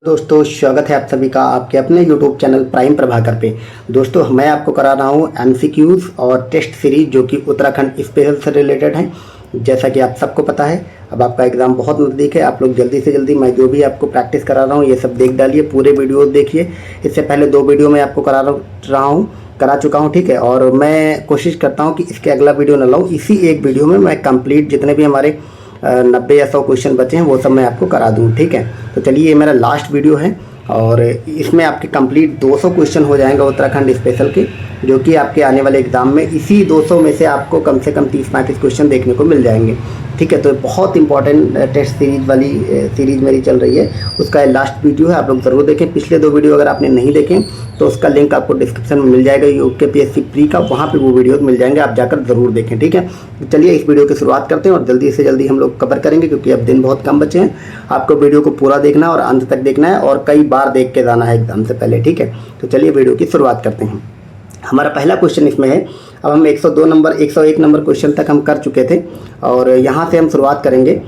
दोस्तों स्वागत है आप सभी का आपके अपने YouTube चैनल प्राइम प्रभाकर पे। दोस्तों मैं आपको करा रहा हूँ MCQs और टेस्ट सीरीज जो कि उत्तराखंड स्पेशल से रिलेटेड हैं। जैसा कि आप सबको पता है अब आपका एग्ज़ाम बहुत नज़दीक है। आप लोग जल्दी से जल्दी मैं जो भी आपको प्रैक्टिस करा रहा हूँ ये सब देख डालिए, पूरे वीडियो देखिए। इससे पहले 2 वीडियो मैं आपको करा चुका हूँ, ठीक है। और मैं कोशिश करता हूँ कि इसके अगला वीडियो न लाऊँ, इसी एक वीडियो में मैं कंप्लीट जितने भी हमारे 90 या 100 क्वेश्चन बचे हैं वो सब मैं आपको करा दूँ, ठीक है। तो चलिए ये मेरा लास्ट वीडियो है और इसमें आपके कंप्लीट 200 क्वेश्चन हो जाएंगे उत्तराखंड स्पेशल के, जो कि आपके आने वाले एग्ज़ाम में इसी 200 में से आपको कम से कम 30-35 क्वेश्चन देखने को मिल जाएंगे, ठीक है। तो बहुत इंपॉर्टेंट टेस्ट सीरीज वाली सीरीज़ मेरी चल रही है, उसका लास्ट वीडियो है, आप लोग ज़रूर देखें। पिछले 2 वीडियो अगर आपने नहीं देखें तो उसका लिंक आपको डिस्क्रिप्शन में मिल जाएगा, UKPSC प्री का, वहाँ पे वो वीडियो मिल जाएंगे, आप जाकर ज़रूर देखें, ठीक है। तो चलिए इस वीडियो की शुरुआत करते हैं और जल्दी से जल्दी हम लोग कवर करेंगे क्योंकि अब दिन बहुत कम बचे हैं। आपको वीडियो को पूरा देखना है और अंत तक देखना है और कई बार देख के जाना है एग्ज़ाम से पहले, ठीक है। तो चलिए वीडियो की शुरुआत करते हैं। हमारा पहला क्वेश्चन इसमें है, अब हम 102 नंबर 101 नंबर क्वेश्चन तक हम कर चुके थे और यहाँ से हम शुरुआत करेंगे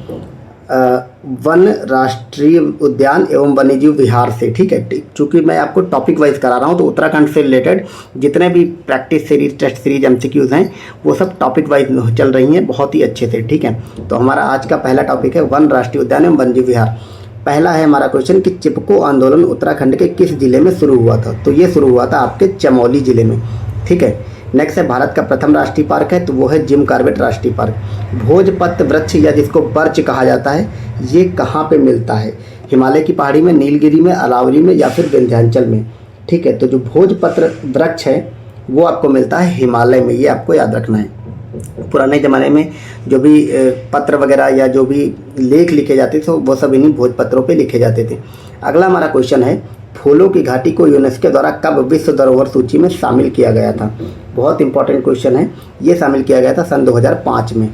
वन राष्ट्रीय उद्यान एवं वन्यजीव विहार से, ठीक है। चूँकि मैं आपको टॉपिक वाइज करा रहा हूँ तो उत्तराखंड से रिलेटेड जितने भी practice series test series MCQs हैं वो सब टॉपिक वाइज चल रही हैं बहुत ही अच्छे से, ठीक है। तो हमारा आज का पहला टॉपिक है वन राष्ट्रीय उद्यान एवं वन्यजीव विहार। पहला है हमारा क्वेश्चन कि चिपको आंदोलन उत्तराखंड के किस जिले में शुरू हुआ था? तो ये शुरू हुआ था आपके चमोली जिले में, ठीक है। नेक्स्ट है भारत का प्रथम राष्ट्रीय पार्क है तो वो है जिम कॉर्बेट राष्ट्रीय पार्क। भोजपत्र वृक्ष या जिसको बर्च कहा जाता है ये कहाँ पे मिलता है? हिमालय की पहाड़ी में, नीलगिरी में, अरावली में या फिर विंध्याचल में, ठीक है। तो जो भोजपत्र वृक्ष है वो आपको मिलता है हिमालय में, ये आपको याद रखना है। पुराने ज़माने में जो भी पत्र वगैरह या जो भी लेख लिखे जाते थे वो सब इन्हीं भोजपत्रों पे लिखे जाते थे। अगला हमारा क्वेश्चन है, फूलों की घाटी को यूनेस्को द्वारा कब विश्व धरोहर सूची में शामिल किया गया था? बहुत इंपॉर्टेंट क्वेश्चन है, ये शामिल किया गया था सन 2005 में।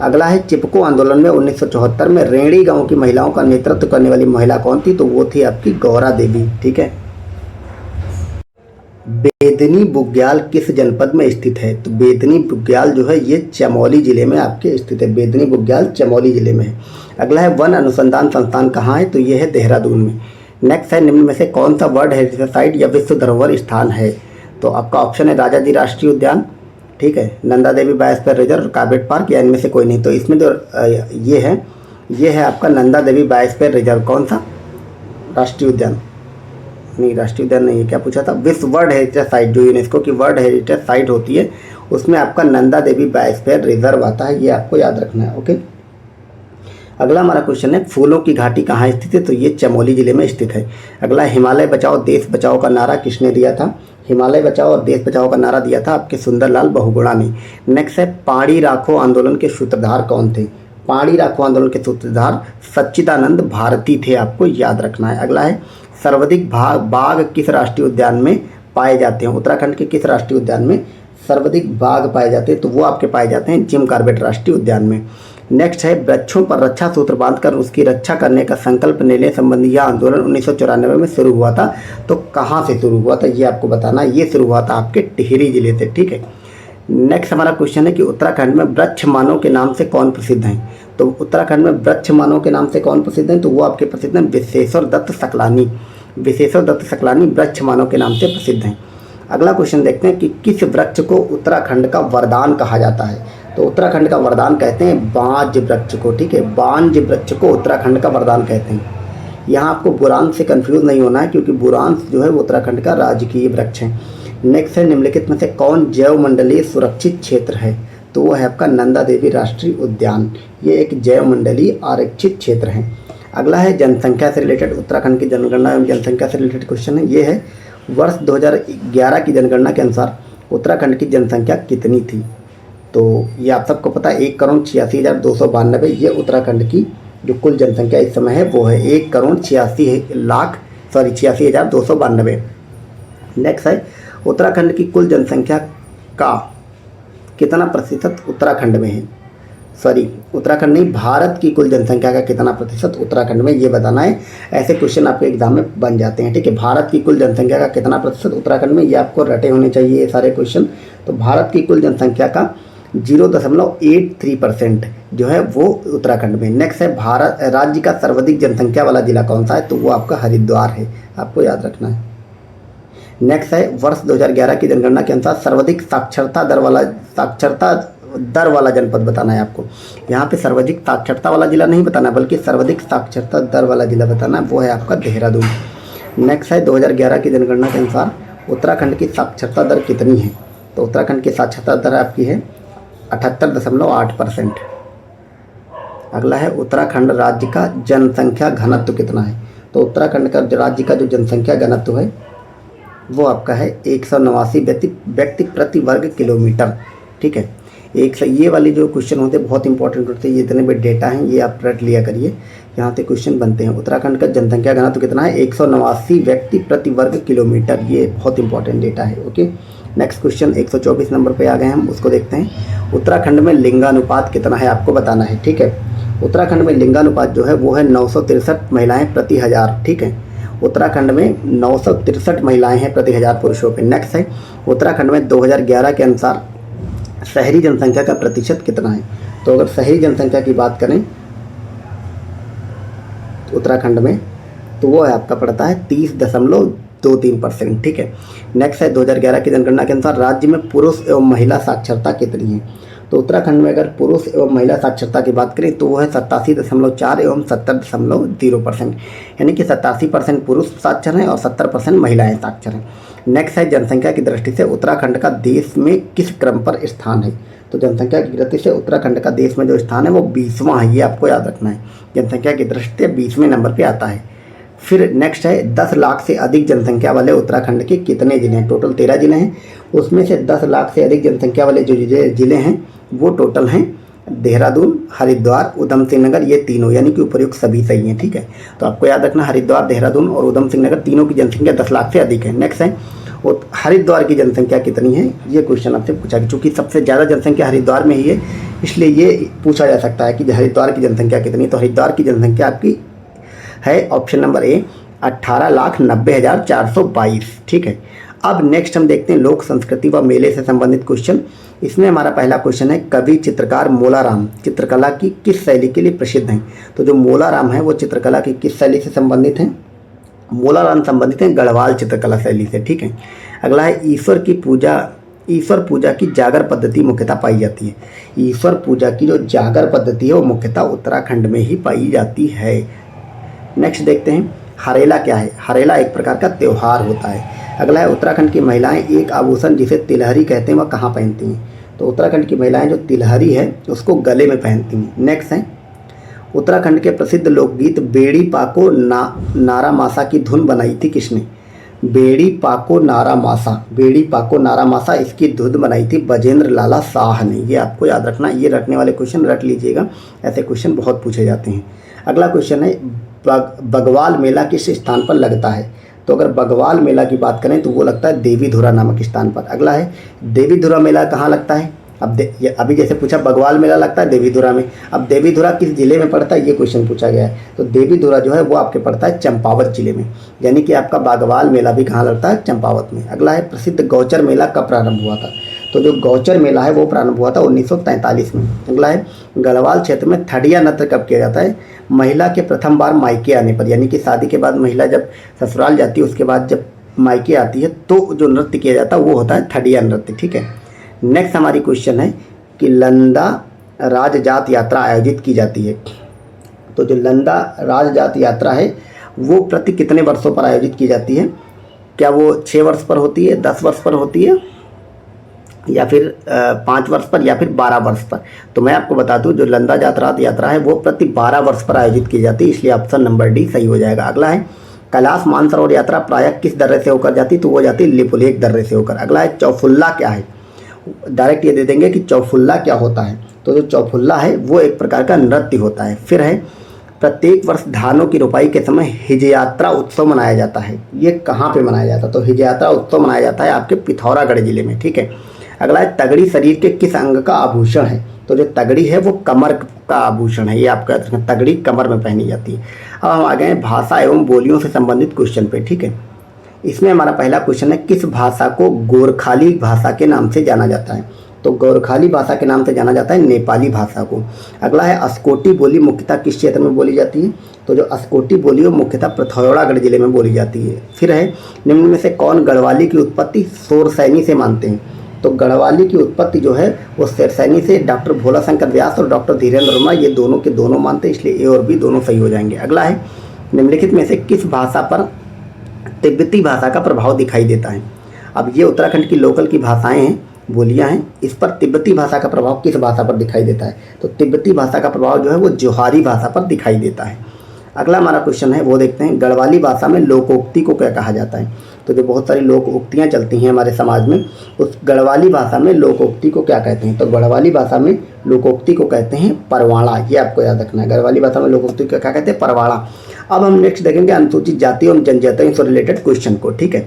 अगला है, चिपको आंदोलन में 1974 में रेणी गाँव की महिलाओं का नेतृत्व करने वाली महिला कौन थी? तो वो थी आपकी गौरा देवी, ठीक है। बेदनी बुग्याल किस जनपद में स्थित है? तो बेदनी बुग्याल जो है ये चमोली जिले में आपके स्थित है, बेदनी बुग्याल चमोली जिले में है। अगला है, वन अनुसंधान संस्थान कहाँ है? तो ये है देहरादून में। नेक्स्ट है, निम्न में से कौन सा वर्ल्ड हेरिटेज साइट या विश्व धरोहर स्थान है? तो आपका ऑप्शन है राजाजी राष्ट्रीय उद्यान, ठीक है, Nanda Devi biosphere reserve, Corbett park या इनमें से कोई नहीं। तो इसमें जो ये है आपका नंदा देवी बायोस्फीयर रिजर्व। कौन सा? राष्ट्रीय उद्यान नहीं, राष्ट्रीय उद्यान नहीं है, क्या पूछा था? विश्व वर्ल्ड हेरिटेज साइट, जो यूनेस्को की वर्ल्ड हेरिटेज साइट होती है उसमें आपका नंदा देवी बायोस्फीयर रिजर्व आता है, ये आपको याद रखना है, ओके। अगला हमारा क्वेश्चन है, फूलों की घाटी कहाँ स्थित है? तो ये चमोली जिले में स्थित है। अगला, हिमालय बचाओ देश बचाओ का नारा किसने दिया था? हिमालय बचाओ और देश बचाओ का नारा दिया था आपके सुंदरलाल बहुगुणा ने। नेक्स्ट है, पानी राखो आंदोलन के सूत्रधार कौन थे? पानी राखो आंदोलन के सूत्रधार सच्चिदानंद भारती थे, आपको याद रखना है। अगला है, सर्वाधिक बाघ किस राष्ट्रीय उद्यान में पाए जाते हैं? उत्तराखंड के किस राष्ट्रीय उद्यान में सर्वाधिक बाघ पाए जाते हैं? तो वो आपके पाए जाते हैं जिम कॉर्बेट राष्ट्रीय उद्यान में। नेक्स्ट है, वृक्षों पर रक्षा सूत्र बांधकर उसकी रक्षा करने का संकल्प लेने संबंधी यह आंदोलन 1994 में शुरू हुआ था। तो कहाँ से शुरू हुआ था ये आपको बताना है। ये शुरू हुआ था आपके टिहरी जिले से, ठीक है। नेक्स्ट हमारा क्वेश्चन है कि उत्तराखंड में वृक्ष मानव के नाम से कौन प्रसिद्ध हैं? तो उत्तराखंड में वृक्ष मानव के नाम से कौन प्रसिद्ध हैं? तो वो आपके प्रसिद्ध हैं विशेश्वर दत्त सकलानी। विशेश्वर दत्त सकलानी वृक्ष मानव के नाम से प्रसिद्ध हैं। अगला क्वेश्चन देखते हैं कि किस वृक्ष को उत्तराखंड का वरदान कहा जाता है? तो उत्तराखंड का वरदान कहते हैं बांज वृक्ष को, ठीक है। बांज वृक्ष को उत्तराखंड का वरदान कहते हैं। यहाँ आपको बुरांश से कंफ्यूज नहीं होना है क्योंकि बुरांश जो है वो उत्तराखंड का राजकीय वृक्ष है। नेक्स्ट है, निम्नलिखित में से कौन जैव मंडलीय सुरक्षित क्षेत्र है? तो वो है आपका नंदा देवी राष्ट्रीय उद्यान, ये एक जैव मंडलीय आरक्षित क्षेत्र है। अगला है, जनसंख्या से रिलेटेड उत्तराखंड की जनगणना एवं जनसंख्या से रिलेटेड क्वेश्चन है। ये है, वर्ष 2011 की जनगणना के अनुसार उत्तराखंड की जनसंख्या कितनी थी? तो ये आप सबको पता है 1,86,292। ये उत्तराखंड की जो कुल जनसंख्या इस समय है वो है 1,86,292। नेक्स्ट है, उत्तराखंड की कुल जनसंख्या का कितना प्रतिशत उत्तराखंड में है? उत्तराखंड नहीं, भारत की कुल जनसंख्या का कितना प्रतिशत उत्तराखंड में, ये बताना है। ऐसे क्वेश्चन आपके एग्जाम में बन जाते हैं, ठीक है। भारत की कुल जनसंख्या का कितना प्रतिशत उत्तराखंड में, ये आपको रटे होने चाहिए ये सारे क्वेश्चन। तो भारत की कुल जनसंख्या का 0.83% जो है वो उत्तराखंड में। नेक्स्ट है भारत राज्य का सर्वाधिक जनसंख्या वाला जिला कौन सा है, तो वो आपका हरिद्वार है, आपको याद रखना है। नेक्स्ट है वर्ष 2011 की जनगणना के अनुसार सर्वाधिक साक्षरता दर वाला जनपद बताना है आपको। यहाँ पे सर्वाधिक साक्षरता वाला जिला नहीं बताना बल्कि सर्वाधिक साक्षरता दर वाला जिला बताना है, वो है आपका देहरादून। नेक्स्ट है 2011 की जनगणना के अनुसार उत्तराखंड की साक्षरता दर कितनी है, तो उत्तराखंड की साक्षरता दर आपकी है 78.8%। अगला है उत्तराखंड राज्य का जनसंख्या घनत्व कितना है, तो उत्तराखंड का राज्य का जो जनसंख्या घनत्व है वो आपका है 189 व्यक्ति प्रति वर्ग किलोमीटर। ठीक है, ये वाली जो क्वेश्चन होते हैं बहुत इंपॉर्टेंट होते हैं, ये इतने बड़े डेटा हैं, ये आप रट लिया करिए, यहाँ से क्वेश्चन बनते हैं। उत्तराखंड का जनसंख्या घनत्व कितना है, 189 व्यक्ति प्रति वर्ग किलोमीटर, ये बहुत इंपॉर्टेंट डेटा है। ओके, नेक्स्ट क्वेश्चन 124 नंबर पे आ गए हम, उसको देखते हैं। उत्तराखंड में लिंगानुपात कितना है आपको बताना है। ठीक है, उत्तराखंड में लिंगानुपात जो है वो है 963 महिलाएं प्रति हज़ार। ठीक है, उत्तराखंड में 963 महिलाएं हैं प्रति हज़ार पुरुषों पे। नेक्स्ट है उत्तराखंड में 2011 के अनुसार शहरी जनसंख्या का प्रतिशत कितना है, तो अगर शहरी जनसंख्या की बात करें उत्तराखंड में तो वो है आपका पड़ता है 30.23%। ठीक है, नेक्स्ट है 2011 की जनगणना के अनुसार राज्य में पुरुष एवं महिला साक्षरता कितनी है, तो उत्तराखंड में अगर पुरुष एवं महिला साक्षरता की बात करें तो वो है 87.4 एवं 70.0%, यानी कि 87% पुरुष साक्षर हैं और 70% महिलाएं साक्षर हैं। नेक्स्ट है जनसंख्या की दृष्टि से उत्तराखंड का देश में किस क्रम पर स्थान है, तो जनसंख्या की दृष्टि से उत्तराखंड का देश में जो स्थान है वो 20वां है, ये आपको याद रखना है। जनसंख्या की दृष्टि से 20वें नंबर पर आता है। फिर नेक्स्ट है 10 लाख से अधिक जनसंख्या वाले उत्तराखंड के कितने जिले हैं, टोटल 13 जिले हैं, उसमें से 10 लाख से अधिक जनसंख्या वाले जो जिले हैं वो टोटल हैं देहरादून, हरिद्वार, उधम सिंह नगर, ये तीनों, यानी कि उपयुक्त सभी सही हैं। ठीक है, तो आपको याद रखना हरिद्वार, देहरादून और उधम सिंह नगर तीनों की जनसंख्या 10 लाख से अधिक है। नेक्स्ट है हरिद्वार की जनसंख्या कितनी है, ये क्वेश्चन आपसे पूछा गया, चूँकि सबसे ज़्यादा जनसंख्या हरिद्वार में ही है इसलिए ये पूछा जा सकता है कि हरिद्वार की जनसंख्या कितनी, तो हरिद्वार की जनसंख्या आपकी है ऑप्शन नंबर ए 18,90,422। ठीक है, अब नेक्स्ट हम देखते हैं लोक संस्कृति व मेले से संबंधित क्वेश्चन। इसमें हमारा पहला क्वेश्चन है कवि चित्रकार मोलाराम चित्रकला की किस शैली के लिए प्रसिद्ध हैं, तो जो मोलाराम है वो चित्रकला की किस शैली से संबंधित हैं, मोलाराम संबंधित हैं गढ़वाल चित्रकला शैली से। ठीक है, अगला है ईश्वर पूजा की जागर पद्धति मुख्यतः पाई जाती है। ईश्वर पूजा की जो जागर पद्धति है वो मुख्यतः उत्तराखंड में ही पाई जाती है। नेक्स्ट देखते हैं हरेला क्या है, हरेला एक प्रकार का त्यौहार होता है। अगला है उत्तराखंड की महिलाएं एक आभूषण जिसे तिलहरी कहते हैं वह कहाँ पहनती हैं, तो उत्तराखंड की महिलाएं जो तिलहरी है उसको गले में पहनती हैं। नेक्स्ट है उत्तराखंड के प्रसिद्ध लोकगीत बेड़ी पाको नारा मासा की धुन बनाई थी किसने, बेड़ी पाको नारा मासा इसकी धुन बनाई थी बजेंद्र लाला शाह ने, ये आपको याद रखना, ये रटने वाले क्वेश्चन रट लीजिएगा, ऐसे क्वेश्चन बहुत पूछे जाते हैं। अगला क्वेश्चन है बगवाल मेला किस स्थान पर लगता है, तो अगर बगवाल मेला की बात करें तो वो लगता है देवीधुरा नामक स्थान पर। अगला है देवीधुरा मेला कहाँ लगता है, अभी जैसे पूछा बगवाल मेला लगता है देवीधुरा में, अब देवीधुरा किस जिले में पड़ता है ये क्वेश्चन पूछा गया है, तो देवीधुरा जो है वो आपके पड़ता है चंपावत जिले में, यानी कि आपका बागवाल मेला भी कहाँ लगता है चंपावत में। अगला है प्रसिद्ध गौचर मेला कब प्रारंभ हुआ था, तो जो गौचर मेला है वो प्रारंभ हुआ था 1943 में। अगला है गढ़वाल क्षेत्र में थड़िया नृत्य कब किया जाता है, महिला के प्रथम बार मायके आने पर, यानी कि शादी के बाद महिला जब ससुराल जाती है उसके बाद जब मायके आती है तो जो नृत्य किया जाता है वो होता है थड़िया नृत्य। ठीक है, नेक्स्ट हमारी क्वेश्चन है कि लंदा राजजात यात्रा आयोजित की जाती है, तो जो लंदा राजजात यात्रा है वो प्रति कितने वर्षों पर आयोजित की जाती है, क्या वो 6 वर्ष पर होती है, 10 वर्ष पर होती है या फिर 5 वर्ष पर या फिर 12 वर्ष पर, तो मैं आपको बता दूं जो लंदा जातरात यात्रा है वो प्रति 12 वर्ष पर आयोजित की जाती है, इसलिए ऑप्शन नंबर डी सही हो जाएगा। अगला है कैलाश मानसरोवर यात्रा प्रायः किस दर्रे से होकर जाती, तो वो जाती है लिपुलेख दर्रे से होकर। अगला है चौफुल्ला क्या है, डायरेक्ट ये दे देंगे कि चौफुल्ला क्या होता है, तो जो चौफुल्ला है वो एक प्रकार का नृत्य होता है। फिर है प्रत्येक वर्ष धानों की रोपाई के समय हिज यात्रा उत्सव मनाया जाता है, ये कहाँ पे मनाया जाता है, तो हिज यात्रा उत्सव मनाया जाता है आपके पिथौरागढ़ जिले में। ठीक है, अगला है तगड़ी शरीर के किस अंग का आभूषण है, तो जो तगड़ी है वो कमर का आभूषण है, ये आपका तगड़ी कमर में पहनी जाती है। अब हम आ गए हैं भाषा एवं बोलियों से संबंधित क्वेश्चन पे। ठीक है, इसमें हमारा पहला क्वेश्चन है किस भाषा को गोरखाली भाषा के नाम से जाना जाता है, तो गोरखाली भाषा के नाम से जाना जाता है नेपाली भाषा को। अगला है अस्कोटी बोली मुख्यतः किस क्षेत्र में बोली जाती है? तो जो अस्कोटी बोली वो मुख्यतः पिथौरागढ़ जिले में बोली जाती है। फिर है निम्न में से कौन गढ़वाली की उत्पत्ति सोरसैनी से मानते हैं? तो गढ़वाली की उत्पत्ति जो है वो सोरसैनी से डॉक्टर भोला शंकर व्यास और डॉक्टर धीरेन्द्र वर्मा ये दोनों के दोनों मानते हैं, इसलिए ए और बी दोनों सही हो जाएंगे। अगला है निम्नलिखित में से किस भाषा पर तिब्बती भाषा का प्रभाव दिखाई देता है? अब ये उत्तराखंड की लोकल की भाषाएं हैं, बोलियां हैं, इस पर तिब्बती भाषा का प्रभाव किस भाषा पर दिखाई देता है? तो तिब्बती भाषा का प्रभाव जो है वो जोहारी भाषा पर दिखाई देता है। अगला हमारा क्वेश्चन है वो देखते हैं, गढ़वाली भाषा में लोकोक्ति को क्या कहा जाता है? तो जो बहुत सारी लोकोक्तियाँ चलती हैं हमारे समाज में, उस गढ़वाली भाषा में लोकोक्ति को क्या कहते हैं? तो गढ़वाली भाषा में लोकोक्ति को कहते हैं परवाड़ा। ये आपको याद रखना है, गढ़वाली भाषा में लोकोक्ति को क्या कहते हैं? परवाड़ा। अब हम नेक्स्ट देखेंगे अनुसूचित जाति एवं जनजातियों से रिलेटेड क्वेश्चन को, ठीक है।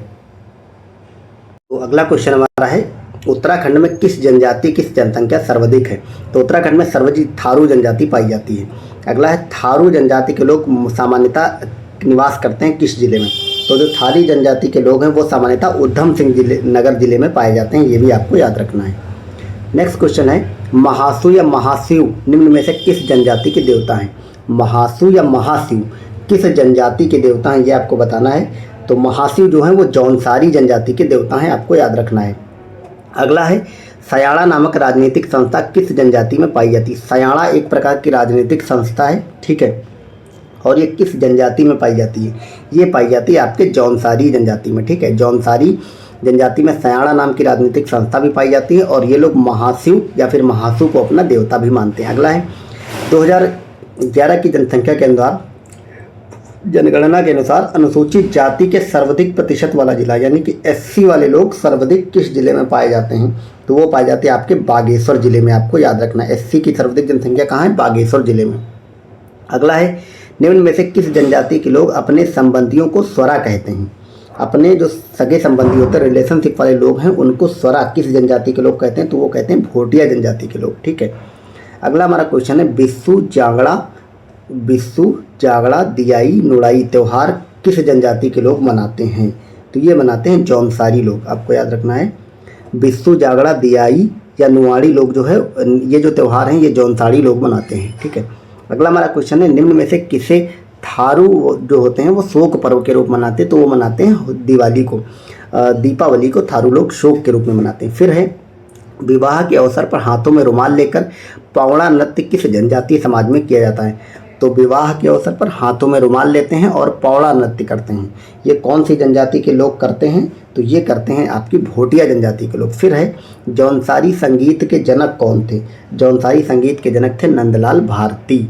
तो अगला क्वेश्चन हमारा है, उत्तराखंड में किस जनजाति किस जनसंख्या सर्वाधिक है? तो उत्तराखंड में सर्वाधिक थारू जनजाति पाई जाती है। अगला है थारू जनजाति के लोग सामान्यतः निवास करते हैं किस जिले में? तो जो थारी जनजाति के लोग हैं वो सामान्यतः उधम सिंह नगर जिले में पाए जाते हैं, ये भी आपको याद रखना है। नेक्स्ट क्वेश्चन है, महासू या महाशिव निम्न में से किस जनजाति के देवता हैं? महासू या महाशिव किस जनजाति के देवता हैं, ये आपको बताना है। तो महाशिव जो है वो जौनसारी जनजाति के देवता हैं, आपको याद रखना है। अगला है, सयाड़ा नामक राजनीतिक संस्था किस जनजाति में पाई जाती है? सयाड़ा एक प्रकार की राजनीतिक संस्था है, ठीक है, और ये किस जनजाति में पाई जाती है? ये पाई जाती है आपके जौनसारी जनजाति में, ठीक है। जौनसारी जनजाति में सयाड़ा नाम की राजनीतिक संस्था भी पाई जाती है और ये लोग महाशिव या फिर महासू को अपना देवता भी मानते हैं। अगला है, 2011 की जनसंख्या के अनुसार जनगणना के अनुसार अनुसूचित जाति के सर्वाधिक प्रतिशत वाला जिला यानी कि SC वाले लोग सर्वाधिक किस जिले में पाए जाते हैं? तो वो पाए जाते हैं आपके बागेश्वर जिले में, आपको याद रखना है। SC की सर्वाधिक जनसंख्या कहाँ है? बागेश्वर जिले में। अगला है, निम्न में से किस जनजाति के लोग अपने संबंधियों को स्वरा कहते हैं? अपने जो सगे संबंधी होते हैं, रिलेशनशिप वाले लोग हैं, उनको स्वरा किस जनजाति के लोग कहते हैं? तो वो कहते हैं भोटिया जनजाति के लोग, ठीक है। अगला हमारा क्वेश्चन है, बिस्सू जागड़ा दियाई नुड़ाई त्यौहार किस जनजाति के लोग मनाते हैं? तो ये मनाते हैं जौनसारी लोग, आपको याद रखना है। बिस्सू जागड़ा दियाई या नुआड़ी लोग जो है ये जो त्यौहार हैं ये जौनसारी लोग मनाते हैं, ठीक है। अगला हमारा क्वेश्चन है, निम्न में से किसे थारू जो होते हैं वो शोक पर्व के रूप मनाते हैं? तो वो मनाते हैं दिवाली को, दीपावली को थारू लोग शोक के रूप में मनाते हैं। फिर है, विवाह के अवसर पर हाथों में रुमाल लेकर पौड़ा नृत्य किस जनजातीय समाज में किया जाता है? तो विवाह के अवसर पर हाथों में रुमाल लेते हैं और पौड़ा नृत्य करते हैं, ये कौन सी जनजाति के लोग करते हैं? तो ये करते हैं आपकी भोटिया जनजाति के लोग। फिर है, जौनसारी संगीत के जनक कौन थे? जौनसारी संगीत के जनक थे नंदलाल भारती।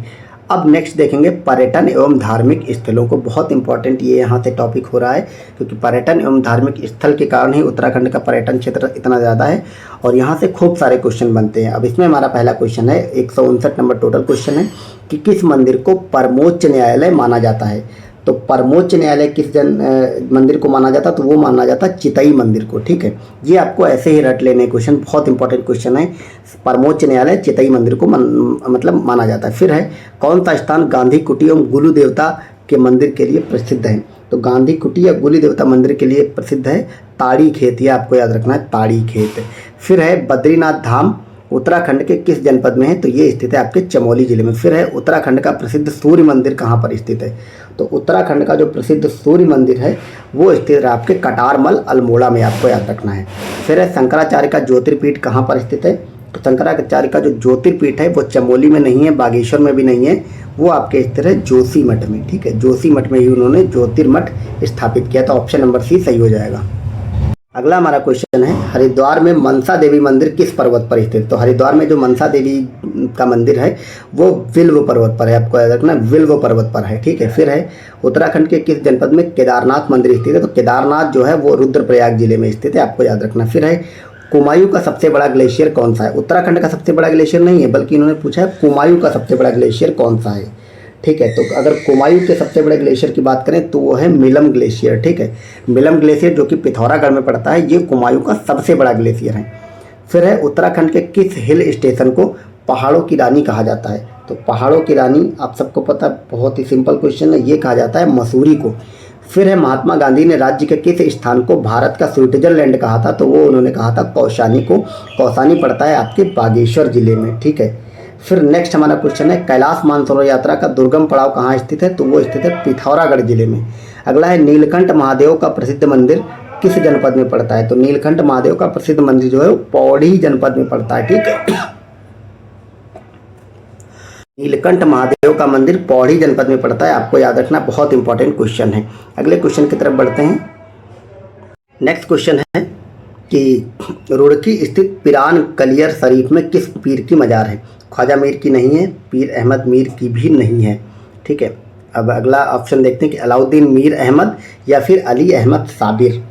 अब नेक्स्ट देखेंगे पर्यटन एवं धार्मिक स्थलों को, बहुत इंपॉर्टेंट ये यहाँ से टॉपिक हो रहा है क्योंकि पर्यटन एवं धार्मिक स्थल के कारण ही उत्तराखंड का पर्यटन क्षेत्र इतना ज़्यादा है और यहाँ से खूब सारे क्वेश्चन बनते हैं। अब इसमें हमारा पहला क्वेश्चन है, 159 नंबर टोटल क्वेश्चन है कि किस मंदिर को परमोच्च न्यायालय माना जाता है? तो परमोच्च न्यायालय किस मंदिर को माना जाता? तो वो माना जाता चितई मंदिर को, ठीक है। ये आपको ऐसे ही रट लेने क्वेश्चन, बहुत इंपॉर्टेंट क्वेश्चन है। परमोच्च न्यायालय चितई मंदिर को मतलब माना जाता है। फिर है, कौन सा स्थान गांधी कुटी एवं गुलू देवता के मंदिर के लिए प्रसिद्ध है? तो गांधी कुटी या गुलू देवता मंदिर के लिए प्रसिद्ध है ताड़ी खेत, ये आपको याद रखना है, ताड़ी खेत। फिर है, बद्रीनाथ धाम उत्तराखंड के किस जनपद में है? तो ये स्थित है आपके चमोली जिले में। फिर है, उत्तराखंड का प्रसिद्ध सूर्य मंदिर कहाँ पर स्थित है? तो उत्तराखंड का जो प्रसिद्ध सूर्य मंदिर है वो स्थित है आपके कटारमल अल्मोड़ा में, आपको याद रखना है। फिर है, शंकराचार्य का ज्योतिर्पीठ कहाँ पर स्थित है? तो शंकराचार्य का जो ज्योतिर्पीठ है वो चमोली में नहीं है, बागेश्वर में भी नहीं है, वो आपके स्थित है जोशीमठ में, ठीक है। जोशीमठ में ही उन्होंने ज्योतिर्मठ स्थापित किया, तो ऑप्शन नंबर सी सही हो जाएगा। अगला हमारा क्वेश्चन है, हरिद्वार में मनसा देवी मंदिर किस पर्वत पर स्थित? तो हरिद्वार में जो मनसा देवी का मंदिर है वो विल्व पर्वत पर है, आपको याद रखना, विल्व पर्वत पर है, ठीक है। फिर है, उत्तराखंड के किस जनपद में केदारनाथ मंदिर स्थित है? तो केदारनाथ जो है वो रुद्रप्रयाग जिले में स्थित है, आपको याद रखना। फिर है, कुमायूं का सबसे बड़ा ग्लेशियर कौन सा है? उत्तराखंड का सबसे बड़ा ग्लेशियर नहीं है, बल्कि इन्होंने पूछा है कुमायूं का सबसे बड़ा ग्लेशियर कौन सा है, ठीक है। तो अगर कुमायूं के सबसे बड़े ग्लेशियर की बात करें तो वो है मिलम ग्लेशियर, ठीक है। मिलम ग्लेशियर जो कि पिथौरागढ़ में पड़ता है, ये कुमायूं का सबसे बड़ा ग्लेशियर है। फिर है, उत्तराखंड के किस हिल स्टेशन को पहाड़ों की रानी कहा जाता है? तो पहाड़ों की रानी आप सबको पता, बहुत ही सिंपल क्वेश्चन है, ये कहा जाता है मसूरी को। फिर है महात्मा गांधी ने राज्य के किस स्थान को भारत का स्विट्जरलैंड कहा था, तो वो उन्होंने कहा था कौसानी को। कौसानी पड़ता है आपके बागेश्वर जिले में, ठीक है। फिर नेक्स्ट हमारा क्वेश्चन है कैलाश मानसरोवर यात्रा का दुर्गम पड़ाव कहाँ स्थित है, तो वो स्थित है पिथौरागढ़ जिले में। अगला है नीलकंठ महादेव का प्रसिद्ध मंदिर किस जनपद में पड़ता है, तो नीलकंठ महादेव का प्रसिद्ध मंदिर जो है वो पौड़ी जनपद में पड़ता है, ठीक है। नीलकंठ महादेव का मंदिर पौड़ी जनपद में पड़ता है, आपको याद रखना, बहुत इंपॉर्टेंट क्वेश्चन है। अगले क्वेश्चन की तरफ बढ़ते हैं। नेक्स्ट क्वेश्चन है कि रुड़की स्थित पिरान कलियर शरीफ में किस पीर की मजार है, ख्वाजा मीर की नहीं है, पीर अहमद मीर की भी नहीं है, ठीक है। अब अगला ऑप्शन देखते हैं कि अलाउद्दीन मीर अहमद या फिर अली अहमद साबिर,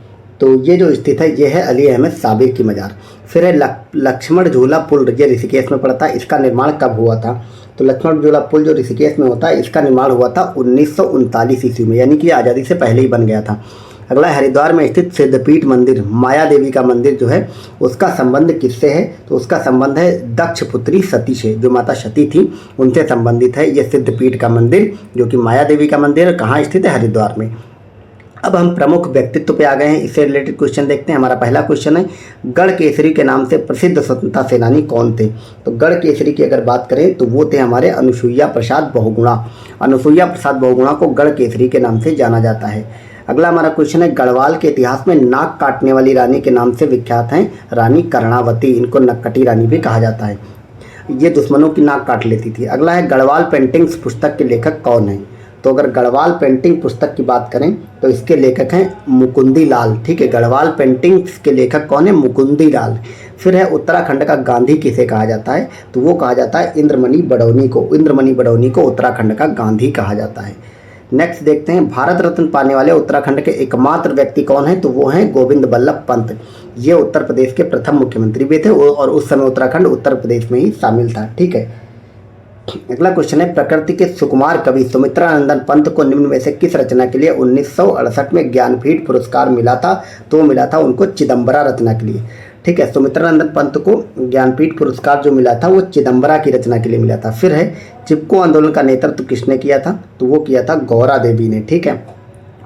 तो ये जो स्थित है ये है अली अहमद साबिर की मजार। फिर है लक्ष्मण झूला पुल, ये ऋषिकेश में पड़ता है, इसका निर्माण कब हुआ था, तो लक्ष्मण झूला पुल जो ऋषिकेश में होता है इसका निर्माण हुआ था 1939 ईस्वी में, यानी कि आज़ादी से पहले ही बन गया था। अगला हरिद्वार में स्थित सिद्धपीठ मंदिर माया देवी का मंदिर जो है उसका संबंध किससे है, तो उसका संबंध है दक्ष पुत्री सती से, जो माता सती थी उनसे संबंधित है ये सिद्धपीठ का मंदिर, जो कि माया देवी का मंदिर कहाँ स्थित है, हरिद्वार में। अब हम प्रमुख व्यक्तित्व पे आ गए हैं, इससे रिलेटेड क्वेश्चन देखते हैं। हमारा पहला क्वेश्चन है गढ़ केसरी के नाम से प्रसिद्ध स्वतंत्रता सेनानी कौन थे, तो गढ़ केसरी की अगर बात करें तो वो थे हमारे अनुसुईया प्रसाद बहुगुणा। अनुसुईया प्रसाद बहुगुणा को गढ़ केसरी के नाम से जाना जाता है। अगला हमारा क्वेश्चन है गढ़वाल के इतिहास में नाक काटने वाली रानी के नाम से विख्यात हैं रानी कर्णावती, इनको नक्कटी रानी भी कहा जाता है, ये दुश्मनों की नाक काट लेती थी। अगला है गढ़वाल पेंटिंग्स पुस्तक के लेखक कौन है, तो अगर गढ़वाल पेंटिंग पुस्तक की बात करें तो इसके लेखक हैं मुकुंदी लाल, ठीक है। गढ़वाल पेंटिंग्स के लेखक कौन है, मुकुंदी लाल। फिर है उत्तराखंड का गांधी किसे कहा जाता है, तो वो कहा जाता है इंद्रमणि बडौनी को। इंद्रमणि बडौनी को उत्तराखंड का गांधी कहा जाता है। नेक्स्ट देखते हैं भारत रत्न पाने वाले उत्तराखंड के एकमात्र व्यक्ति कौन है, तो वो हैं गोविंद बल्लभ पंत। ये उत्तर प्रदेश के प्रथम मुख्यमंत्री भी थे और उस समय उत्तराखंड उत्तर प्रदेश में ही शामिल था, ठीक है। अगला क्वेश्चन है प्रकृति के सुकुमार कवि सुमित्रानंदन पंत को निम्न में से किस रचना के लिए 1968 में ज्ञानपीठ पुरस्कार मिला था, तो मिला था उनको चिदम्बरा रचना के लिए, ठीक है। सुमित्रानंदन पंत को ज्ञानपीठ पुरस्कार जो मिला था वो चिदम्बरा की रचना के लिए मिला था। फिर है चिपको आंदोलन का नेतृत्व किसने किया था, तो वो किया था गौरा देवी ने, ठीक है।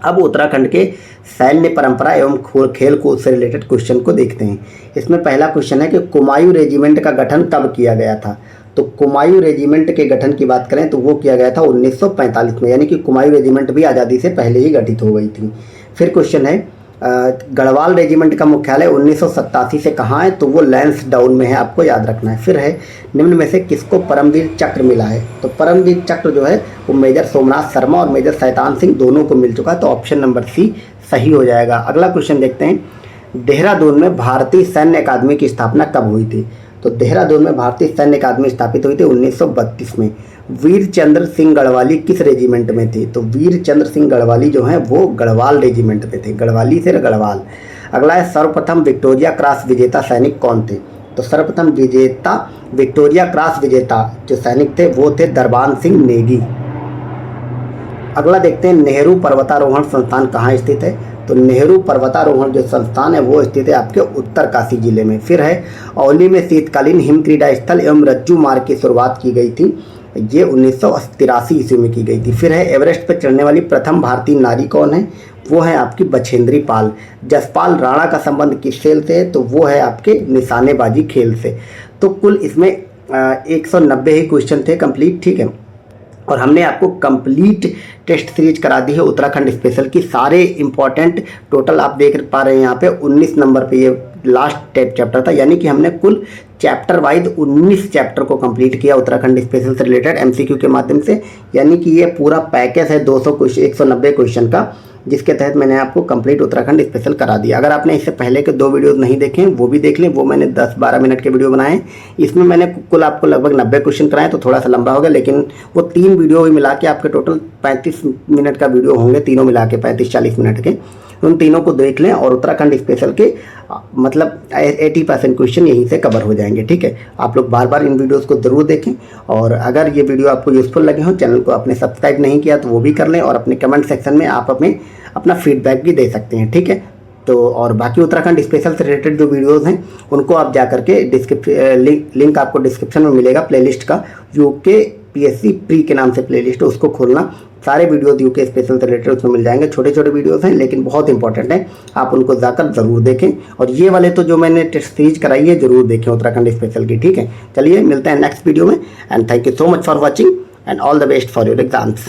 अब उत्तराखंड के सैन्य परंपरा एवं खेल कूद से रिलेटेड क्वेश्चन को देखते हैं। इसमें पहला क्वेश्चन है कि कुमायूं रेजिमेंट का गठन कब किया गया था, तो कुमायूं रेजिमेंट के गठन की बात करें तो वो किया गया था 1945 में, यानी कि कुमायूं रेजिमेंट भी आज़ादी से पहले ही गठित हो गई थी। फिर क्वेश्चन है गढ़वाल रेजिमेंट का मुख्यालय 1987 से कहाँ है, तो वो लैंसडाउन में है, आपको याद रखना है। फिर है निम्न में से किसको परमवीर चक्र मिला है, तो परमवीर चक्र जो है वो मेजर सोमनाथ शर्मा और मेजर शैतान सिंह दोनों को मिल चुका है, तो ऑप्शन नंबर सी सही हो जाएगा। अगला क्वेश्चन देखते हैं देहरादून में भारतीय सैन्य अकादमी की स्थापना कब हुई थी, तो देहरादून में भारतीय सैन्य अकादमी स्थापित हुई थी 1932 में। वीर चंद्र सिंह गढ़वाली किस रेजिमेंट में थे, तो वीर चंद्र सिंह गढ़वाली जो हैं वो गढ़वाल रेजिमेंट में थे, गढ़वाली से गढ़वाल। अगला है सर्वप्रथम विक्टोरिया क्रॉस विजेता सैनिक कौन थे, तो सर्वप्रथम विक्टोरिया क्रॉस विजेता जो सैनिक थे वो थे दरबान सिंह नेगी। अगला देखते हैं नेहरू पर्वतारोहण संस्थान कहाँ स्थित है, तो नेहरू पर्वतारोहण जो संस्थान है वो स्थित है आपके उत्तरकाशी जिले में। फिर है औली में शीतकालीन हिम क्रीड़ा स्थल एवं रज्जू मार्ग की शुरुआत की गई थी, ये 1983 ईस्वी में की गई थी। फिर है एवरेस्ट पर चढ़ने वाली प्रथम भारतीय नारी कौन है, वो है आपकी बछेंद्री पाल। जसपाल राणा का संबंध किस खेल से है, तो वो है आपके निशानेबाजी खेल से। तो कुल इसमें 190 ही क्वेश्चन थे कंप्लीट, ठीक है। और हमने आपको कंप्लीट टेस्ट सीरीज करा दी है उत्तराखंड स्पेशल की, सारे इंपॉर्टेंट टोटल आप देख पा रहे हैं यहाँ पे 19 नंबर पे ये लास्ट चैप्टर था, यानी कि हमने कुल चैप्टर वाइज 19 चैप्टर को कंप्लीट किया उत्तराखंड स्पेशल से रिलेटेड एमसीक्यू के माध्यम से, यानी कि ये पूरा पैकेज है 190 क्वेश्चन का, जिसके तहत मैंने आपको कंप्लीट उत्तराखंड स्पेशल करा दिया। अगर आपने इससे पहले के 2 वीडियोस नहीं देखे वो भी देख लें, वो मैंने 10-12 मिनट के वीडियो बनाए, इसमें मैंने कुल आपको लगभग 90 क्वेश्चन कराए, तो थोड़ा सा लंबा हो गया, लेकिन वो 3 वीडियो भी मिला के आपके टोटल 35 मिनट का वीडियो होंगे, तीनों मिला के 35-40 मिनट के, उन तीनों को देख लें और उत्तराखंड स्पेशल के मतलब 80% क्वेश्चन यहीं से कवर हो जाएंगे, ठीक है। आप लोग बार बार इन वीडियोस को ज़रूर देखें, और अगर ये वीडियो आपको यूज़फुल लगे हो, चैनल को आपने सब्सक्राइब नहीं किया तो वो भी कर लें, और अपने कमेंट सेक्शन में आप अपना फीडबैक भी दे सकते हैं, ठीक है। तो और बाकी उत्तराखंड स्पेशल से रिलेटेड जो वीडियोज़ हैं उनको आप जा करके लिंक आपको डिस्क्रिप्शन में मिलेगा प्लेलिस्ट का, यूके पीएससी प्री के नाम से प्लेलिस्ट है, उसको खोलना, सारे वीडियोस यूके स्पेशल से रिलेटेड उसमें मिल जाएंगे। छोटे छोटे वीडियोस हैं लेकिन बहुत इंपॉर्टेंट हैं, आप उनको जाकर ज़रूर देखें। और ये वाले तो जो मैंने टेस्ट सीरीज कराई है ज़रूर देखें उत्तराखंड स्पेशल की। ठीक है, चलिए मिलते हैं नेक्स्ट वीडियो में, and thank you so much for watching and all the best for your exams.